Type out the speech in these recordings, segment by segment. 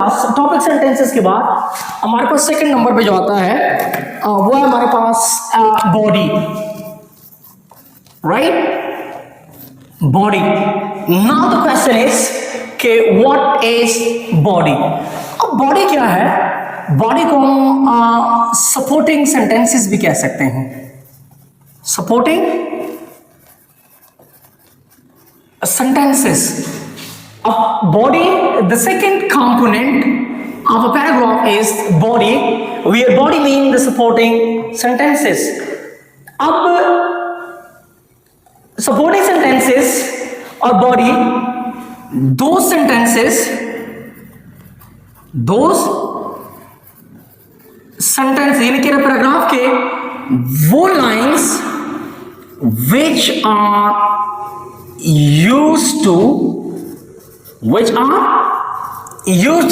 Topic sentences के बाद हमारे पास सेकंड नंबर पे जो आता है वो है हमारे पास body, right. Body. Now the question is कि व्हाट इज बॉडी। अब बॉडी क्या है? बॉडी को हम सपोर्टिंग सेंटेंसेस भी कह सकते हैं। Supporting sentences of body. The second component of a paragraph is body, where body means the supporting sentences. अब supporting sentences और body, those sentences यानी कि पैराग्राफ के वो lines which are used to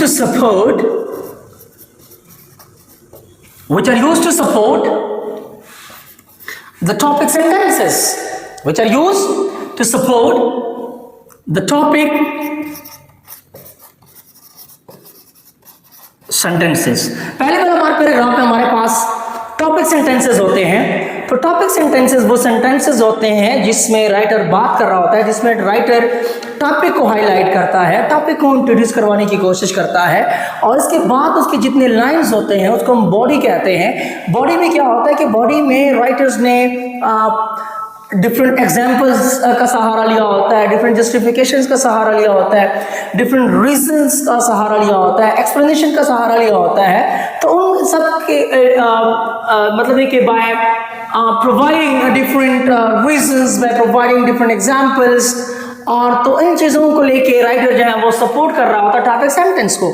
support the topic sentences, which are used to support the topic sentences. पहले वाला हमारे paragraph में हमारे पास टॉपिक सेंटेंसेस होते हैं। तो टॉपिक सेंटेंसेस वो सेंटेंसेस होते हैं जिसमें राइटर बात कर रहा होता है, जिसमें राइटर टॉपिक को हाईलाइट करता है, टॉपिक को इंट्रोड्यूस करवाने की कोशिश करता है, और इसके बाद उसके जितने लाइंस होते हैं उसको हम बॉडी कहते हैं। बॉडी में क्या होता है कि बॉडी में राइटर्स ने डिफरेंट एग्जाम्पल्स का सहारा लिया होता है, डिफरेंट जस्टिफिकेशंस का सहारा लिया होता है, डिफरेंट रीजंस का सहारा लिया होता है, एक्सप्लेनेशन का सहारा लिया होता है। तो उन सब के मतलब है कि by providing different reasons, by providing different examples, और तो इन चीज़ों को लेके राइटर जो है वो सपोर्ट कर रहा होता है टॉपिक सेंटेंस को।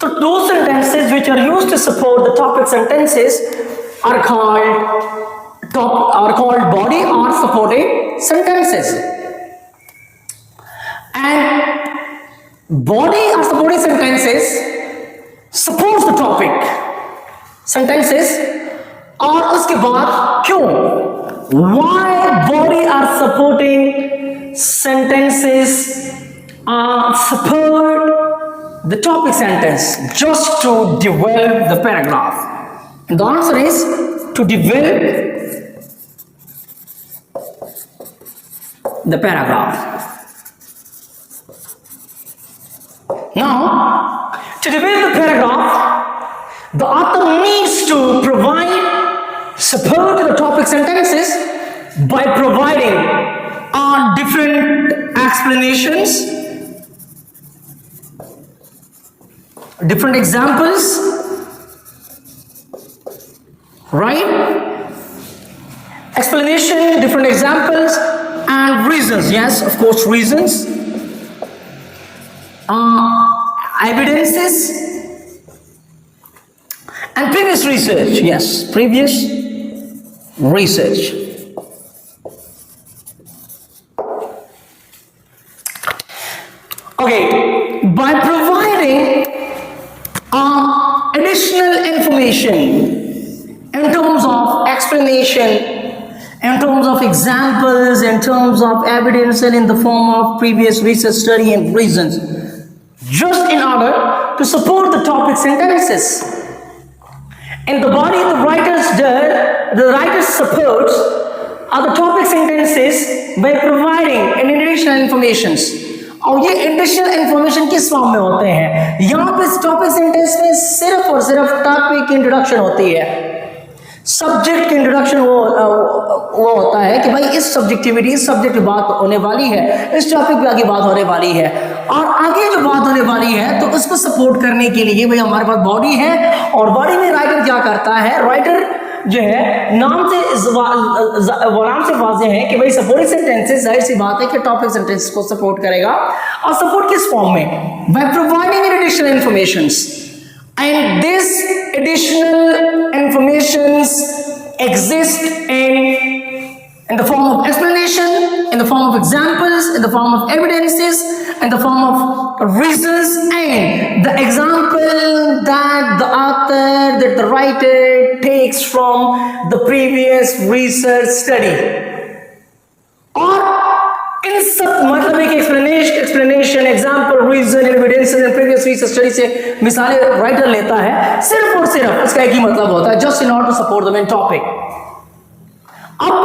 तो दो sentences which are used to support the topic sentences are called body or supporting sentences. And body or supporting sentences supports the topic sentences. और उसके बाद क्यों, why body or supporting sentences support the topic sentence? Just to develop the paragraph. And the answer is to develop the paragraph. Now, to develop the paragraph, the author needs to provide support to the topic sentences by providing different explanations, different examples, right? Explanation, different examples, and reasons. Yes, of course, reasons, evidences, and previous research. Yes, previous research. Okay, by providing additional information in terms of explanation, in terms of examples, in terms of evidence, and in the form of previous research study and reasons, just in order to support the topic sentences. In the body, the writer supports the topic sentences by providing an additional informations. और ये additional information किस form में होते हैं? यहाँ पे topic sentence में सिर्फ और सिर्फ टॉपिक की इंट्रोडक्शन होती है, सब्जेक्ट की इंट्रोडक्शन वो होता है कि भाई इस सब्जेक्टिविटी, इस सब्जेक्ट की बात होने वाली है, इस टॉपिक पे आगे बात होने वाली है, और आगे जो बात होने वाली है तो उसको सपोर्ट करने के लिए भाई हमारे पास बॉडी है। और बॉडी में राइटर क्या करता है? राइटर जो है नाम से वाज़ेह है कि भाई सपोर्टिंग सेंटेंसेस, जाहिर सी बात है कि टॉपिक सेंटेंस को सपोर्ट करेगा। और सपोर्ट किस फॉर्म में? By providing additional informations, and this additional informations exist in the form of explanation, in the form of examples, in the form of evidences, in the form of reasons, and the example that the author, that the writer takes from the previous research study. और इन सब मतलब है कि explanation, example, reason, evidences and previous research study से मिसालें writer लेता है, सिर्फ और सिर्फ इसका एक ही मतलब होता है, just in order to support the main topic. अब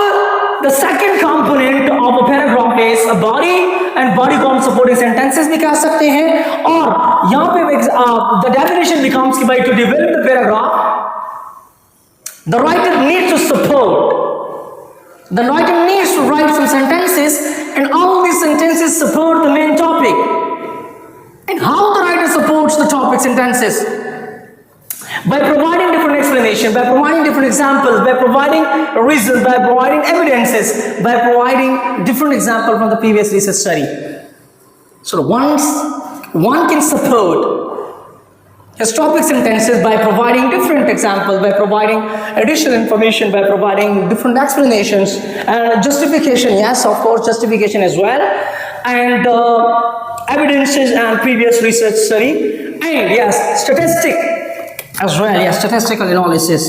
the second component of a paragraph is a body, and body को हम supporting sentences भी कह सकते हैं। और यहाँ पे the definition becomes कि भाई to develop the paragraph the writer needs to support, the writer needs to write some sentences, and all these sentences support the main topic. And how the writer supports the topic sentences? By providing different explanation, by providing different examples, by providing reasons, by providing evidences, by providing different examples from the previous research study. So once one can support his topic sentences by providing different examples, by providing additional information, by providing different explanations and justification. Yes, of course, justification as well, and evidences and previous research study, and yes, statistic as well, yes, statistical analysis.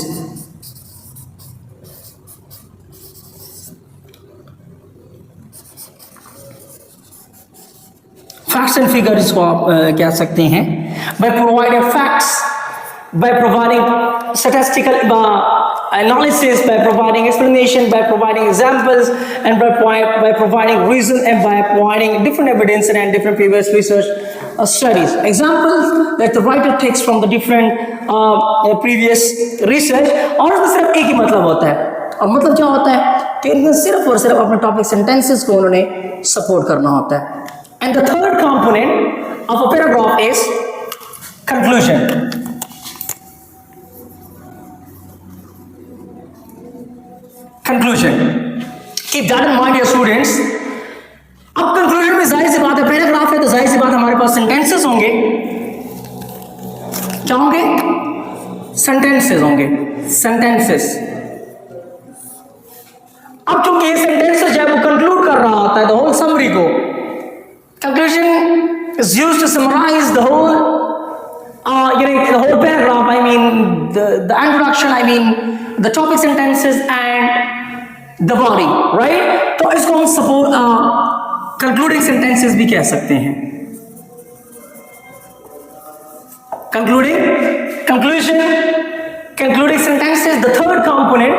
Facts and figures को आप कह सकते हैं। By providing facts, by providing statistical analysis, by providing explanation, by providing examples, and by providing reason, and by providing different evidence and different previous research studies. Examples that the writer takes from the different previous research, और उसमें सिर्फ एक ही मतलब होता है, और मतलब क्या होता है कि इनमें सिर्फ और सिर्फ अपने टॉपिक सेंटेंसेस को उन्होंने सपोर्ट करना होता है। And the third component of a paragraph is conclusion. Conclusion. Keep that in mind, dear students. अब कंक्लूजन में जाहिर सी बात है, पैराग्राफ है तो जाहिर सी बात हमारे पास सेंटेंसेस होंगे। क्या होंगे? सेंटेंसेस होंगे, सेंटेंसेस। अब चूंकि ये सेंटेंसेस जो है वो कंक्लूड कर रहा होता है द होल समरी को, conclusion is used to summarize the whole the whole paragraph. I mean the introduction, I mean the topic sentences and the body, right? तो इसको हम support concluding sentences भी कह सकते हैं। concluding sentences, the third component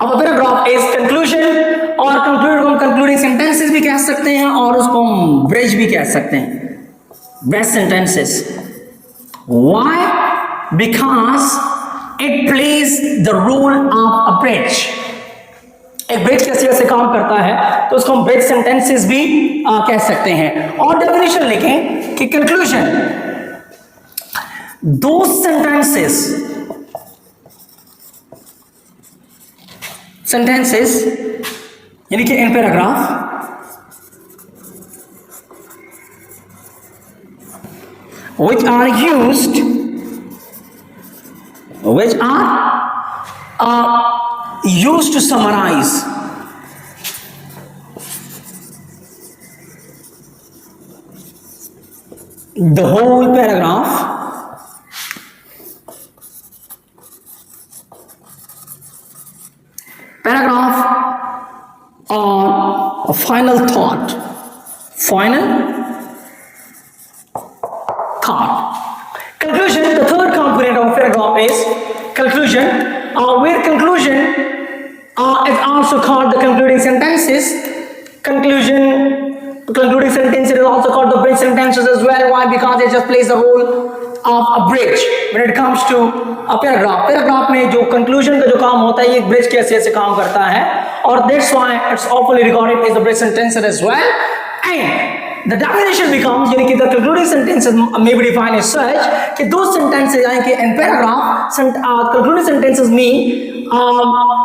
of a paragraph is conclusion, और concluding sentences भी कह सकते हैं, और उसको हम bridge भी कह सकते हैं, bridge sentences. Why? Because it plays the role of a bridge. एक ब्रिज कैसे कैसे काम करता है तो उसको हम ब्रिज सेंटेंसेस भी कह सकते हैं। और डेफिनेशन लिखें कि कंक्लूजन, दो sentences यानी कि in paragraph which are used to summarize the whole paragraph, or a final thought. Conclusion, the third component of paragraph is conclusion, where conclusion is also called the concluding sentences. Concluding sentences is also called the bridge sentences as well. Why? Because it just plays the role of a bridge when it comes to a paragraph. Paragraph में जो conclusion का जो काम होता है ये bridge के ऐसे काम करता है, और that's why it's often regarded as the bridge sentences as well. And the definition becomes, यानी कि the concluding sentences may be defined as such कि those sentences यानी कि in paragraph concluding sentences mean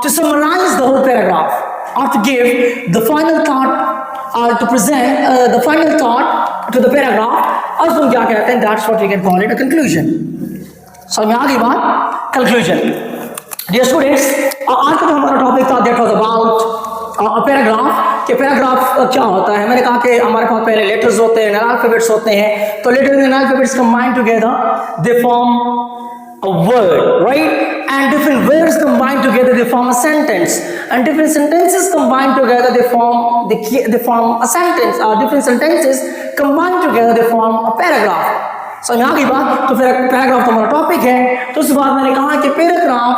to summarize the whole paragraph or to give the final thought or to present the final thought to the paragraph, और उसको क्या कहते हैं, that's what we can call it a conclusion. समझ में आ गई बात? Conclusion. Dear students, आज का जो हमारा टॉपिक था that was about पैराग्राफ। कि पैराग्राफ क्या होता है, मैंने कहा कि हमारे पास पहले लेटर्स होते हैं, अल्फाबेट्स होते हैं, तो letters and alphabets combine together they form a word, right? And different words combined together they form a sentence, and different sentences combined together they form a sentence, or different sentences combined together they form a paragraph. So यहाँ की बात, तो फिर paragraph तो हमारा topic है, तो उस बात मैंने कहा कि paragraph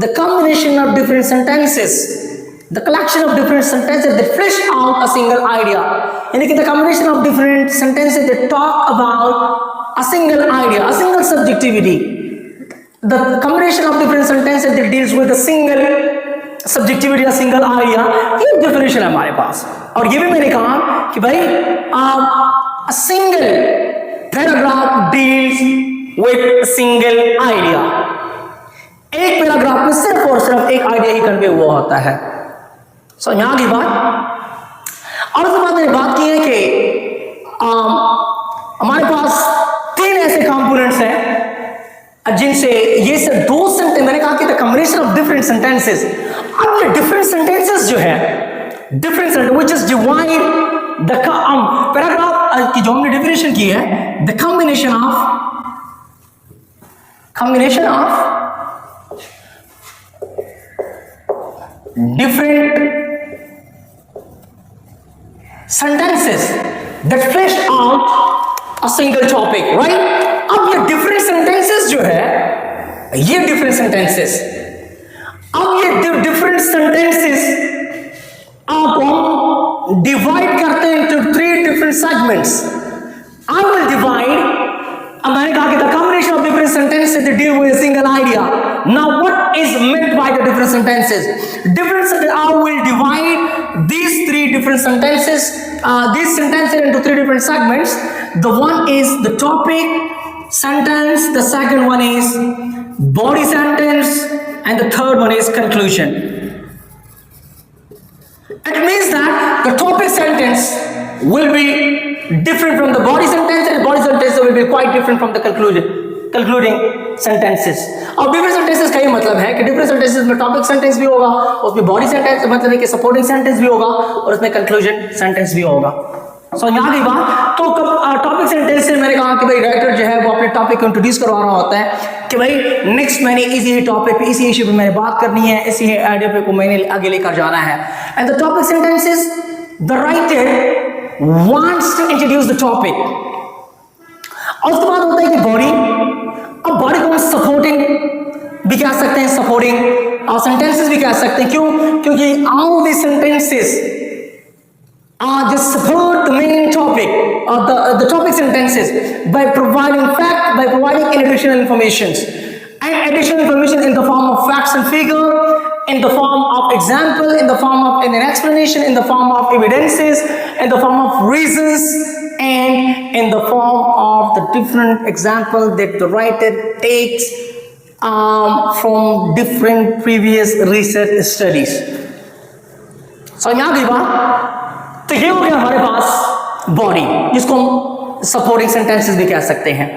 the combination of different sentences, the collection of different sentences that flesh out a single idea. यानी कि the combination of different sentences that talk about a single idea, a single subjectivity. The combination of different sentences that deals with a single subjectivity, a single idea. ये definition है हमारे पास. और ये भी मैंने कहा कि भाई a single paragraph deals with a single idea. एक पैराग्राफ में सिर्फ और सिर्फ एक आइडिया ही कन्वे हुआ होता है. सो यहां की बात, और उसके बाद मैंने बात की है कि हमारे पास 3 ऐसे कंपोनेंट्स हैं जिनसे ये सब 2 सेंटेंस, मैंने कहा कि the combination of different sentences. अब ये डिफरेंट सेंटेंसेस जो है, different sentence which is divide the paragraph की जो हमने डेफिनेशन की है, the combination of different sentences that flesh out a single topic, right? अब ये different sentences जो है, ये different sentences, अब ये different sentences आप हम divide करते हैं into 3 different segments. I will divide, अब मैंने कहा कि the combination of different sentences that deal with a single idea. Now what is meant by the different sentences? Different sentences, I will divide these 3 different sentences, these sentences into 3 different segments. The one is the topic sentence, the second one is body sentence, and the third one is conclusion. It means that the topic sentence will be different from the body sentence, and the body sentence will be quite different from the concluding sentences. और different sentences का ये मतलब है कि different sentences में topic sentence भी होगा, उसमें बॉडी सेंटेंस मतलब है कि सपोर्टिंग सेंटेंस भी होगा, और उसमें कंक्लूजन सेंटेंस भी होगा. सो यहाँ की बात, तो टॉपिक सेंटेंस से मैंने कहा कि भाई राइटर जो है वो अपने टॉपिक को इंट्रोड्यूस करवा रहा होता है कि भाई नेक्स्ट मैंने इसी टॉपिक पे, इसी इश्यू पे मैंने बात करनी है, इसी आइडिया पे को मैंने आगे लेकर जाना है. And the topic sentences, the writer wants to introduce the topic. और उसके बाद होता है कि बॉडी. अब बॉडी को हम सपोर्टिंग भी कह सकते हैं, सपोर्टिंग और सेंटेंसेस भी कह सकते हैं. क्यों? क्योंकि all the sentences just support the main topic or the topic sentences by providing additional informations, and additional information in the form of facts and figure, in the form of example, in the form of an explanation, in the form of evidences, in the form of reasons, and in the form of the different example that the writer takes from different previous research studies. So यहाँ की बात, तो ये हो गया हमारे पास body, जिसको हम सपोर्टिंग सेंटेंसेस भी कह सकते हैं.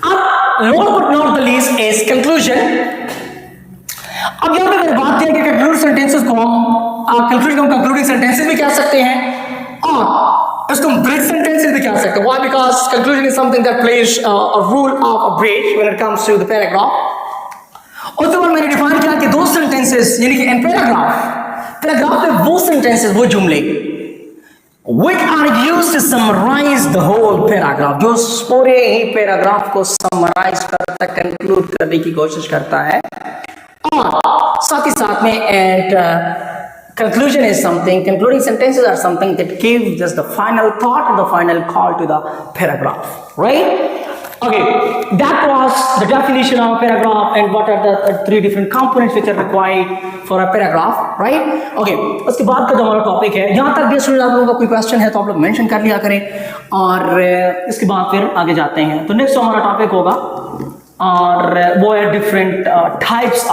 अब lost but not the least is conclusion. अब यहां पे मैंने बात की है कि कंक्लूड सेंटेंसेस को हम कंक्लूडिंग सेंटेंसेस भी कह सकते हैं, और इसको हम ब्रिज सेंटेंसेस भी कह सकते हैं. Why? Because conclusion is something that plays a role of a bridge when it comes to the paragraph. और तो मैंने डिफाइन किया कि 2 सेंटेंसेस, यानी कि इन पैराग्राफ में वो सेंटेंसेस, वो जुमले which are used to summarize the whole paragraph, जो पूरे ही पैराग्राफ को समराइज करता, कंक्लूड करने की कोशिश करता है. और साथ ही साथ में and conclusion is something, concluding sentences are something that give just the final thought or the final call to the paragraph, right? Okay, that was the definition of a paragraph and what are the 3 different components which are required for a paragraph, right? Okay, उसके बाद का जो हमारा topic है, यहाँ तक भी student आप लोगों का कोई क्वेश्चन है तो आप लोग मेंशन कर लिया करें, और इसके बाद फिर आगे जाते हैं. तो नेक्स्ट हमारा टॉपिक होगा, और वो है डिफरेंट टाइप्स